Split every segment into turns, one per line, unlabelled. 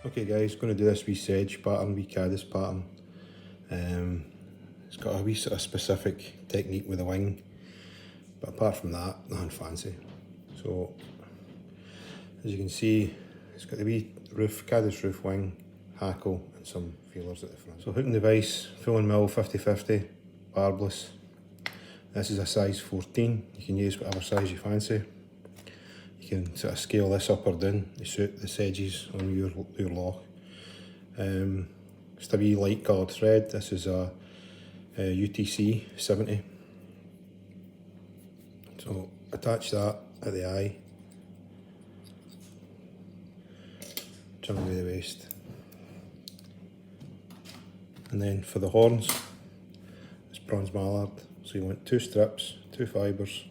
Okay guys, going to do this wee sedge pattern, wee caddis pattern. It's got a wee sort of specific technique with the wing, but apart from that, nothing fancy. So, as you can see, it's got the wee roof, caddis roof wing, hackle and some feelers at the front. So hooking device, full and mill 50-50, barbless. This is a size 14, you can use whatever size you fancy. You can sort of scale this up or down to suit the sedges on your loch. Just a wee light coloured thread. This is a UTC 70. So attach that at the eye, trim away the waste. And then for the horns, it's bronze mallard. So you want 2 strips, 2 fibres.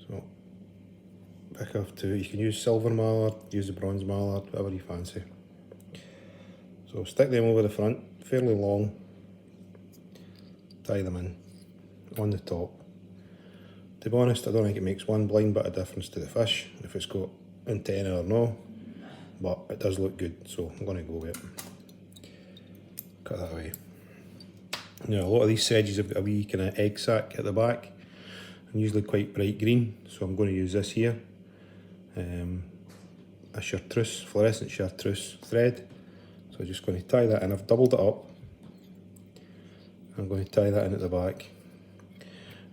So pick off 2. You can use silver mallard, use the bronze mallard, whatever you fancy. So stick them over the front, fairly long. Tie them in on the top. To be honest, I don't think it makes one blind bit of difference to the fish if it's got antenna or no, but it does look good, so I'm going to go with it. Cut that away. Now, a lot of these sedges have got a wee kind of egg sac at the back, and usually quite bright green, so I'm going to use this here. A chartreuse, fluorescent chartreuse thread. So I'm just going to tie that in. I've doubled it up. I'm going to tie that in at the back,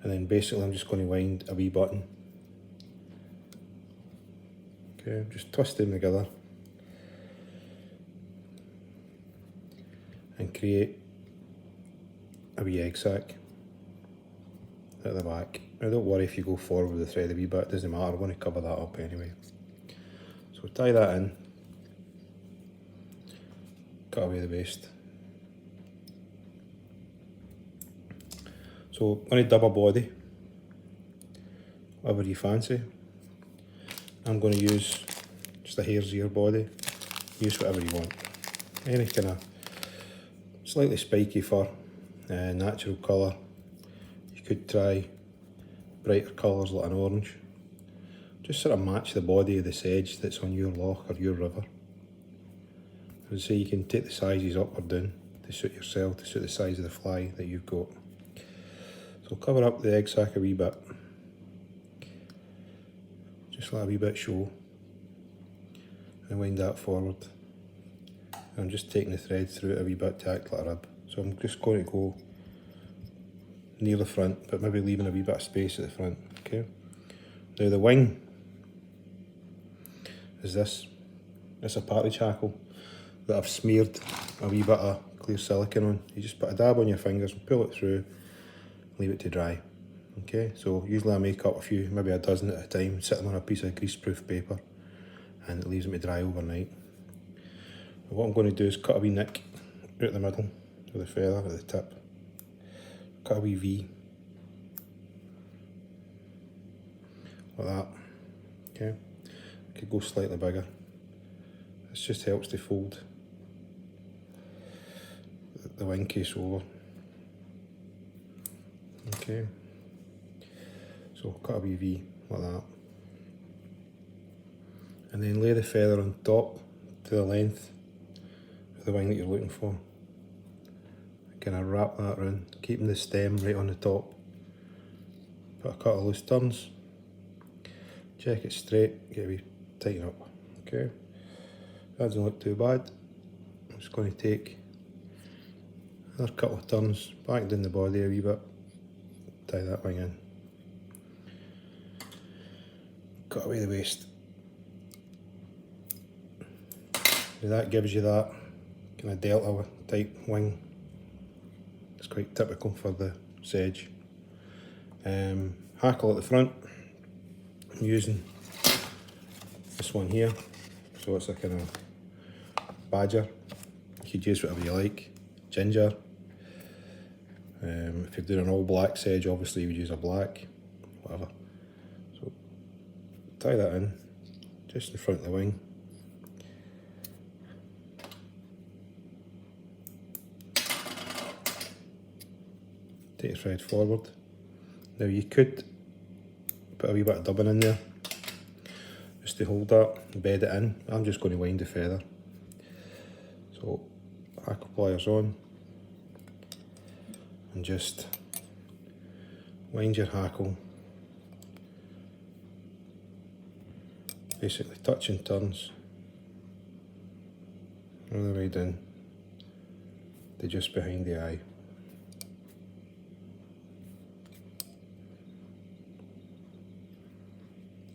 and then basically I'm just going to wind a wee button. Okay, just twist them together and create a wee egg sac at the back. Now don't worry if you go forward with the thread a wee bit, it doesn't matter, I'm going to cover that up anyway. So tie that in, cut away the waste. So I'm going to double body, whatever you fancy. I'm going to use just a hare's ear body, use whatever you want. Any kind of slightly spiky fur, natural colour. You could try brighter colours like an orange. Just sort of match the body of the sedge that's on your loch or your river. As I say, you can take the sizes up or down to suit yourself, to suit the size of the fly that you've got. So cover up the egg sac a wee bit, just let a wee bit show, and wind that forward. And I'm just taking the thread through it a wee bit to act like a rib. So I'm just going to go near the front, but maybe leaving a wee bit of space at the front, okay? Now the wing is this. It's a partridge hackle that I've smeared a wee bit of clear silicone on. You just put a dab on your fingers and pull it through, leave it to dry. Okay, so usually I make up a few, maybe a dozen at a time, sit them on a piece of greaseproof paper, and it leaves them to dry overnight. And what I'm going to do is cut a wee nick out the middle with a feather at the tip. Cut a wee V, like that. Okay, I could go slightly bigger. This just helps to fold the wing case over. Okay, so cut a wee V like that, and then lay the feather on top to the length of the wing that you're looking for. Kind of wrap that around, keeping the stem right on the top. Put a couple of loose turns, check it straight, get a wee tighten up. Okay, that doesn't look too bad. I'm just going to take another couple of turns, back down the body a wee bit, tie that wing in, cut away the waste. Now that gives you that kind of delta type wing. It's quite typical for the sedge. Hackle at the front, I'm using this one here, so it's a kind of badger. You could use whatever you like, ginger. If you're doing an all black sedge, obviously you would use a black, whatever. So tie that in, just in front of the wing. Take your thread forward. Now you could put a wee bit of dubbing in there just to hold that, bed it in. I'm just going to wind the feather. So hackle pliers on and just wind your hackle, basically touching turns all the way down to just behind the eye.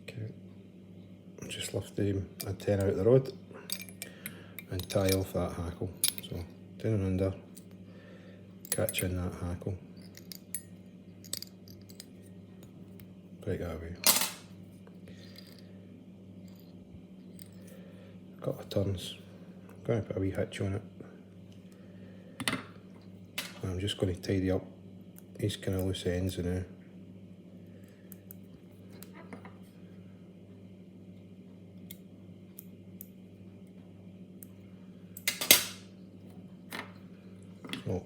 Okay, just lift the antenna out the rod and tie off that hackle. So down and under, catch in that hackle, right that way. A couple of turns. I'm going to put a wee hitch on it. And I'm just going to tidy up these kind of loose ends now. So,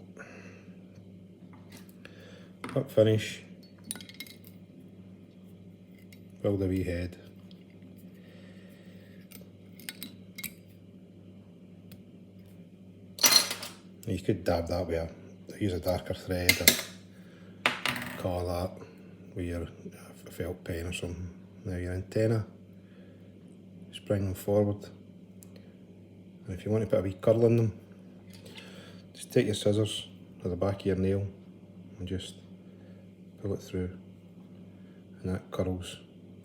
up finish, build a wee head. You could dab that with use a darker thread or colour that with your felt pen or something. Now your antenna, just bring them forward. And if you want to put a wee curl in them, just take your scissors to the back of your nail and just pull it through, and that curls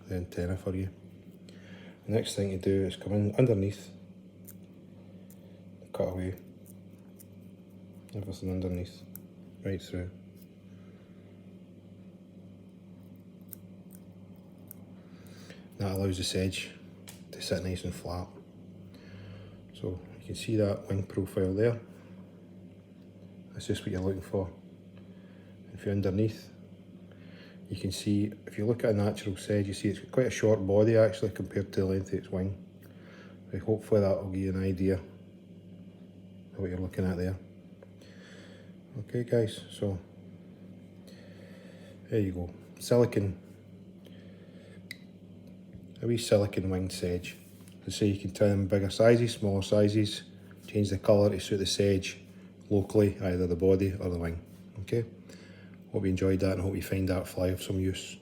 the antenna for you. The next thing to do is come in underneath, cut away everything underneath, right through. That allows the sedge to sit nice and flat. So you can see that wing profile there. That's just what you're looking for. If you're underneath, you can see, if you look at a natural sedge, you see it's quite a short body actually compared to the length of its wing. So hopefully that will give you an idea of what you're looking at there. Okay guys, so there you go. Silicone, a wee silicone winged sedge. So you can tie them bigger sizes, smaller sizes, change the colour to suit the sedge locally, either the body or the wing. Okay, hope you enjoyed that and hope you find that fly of some use.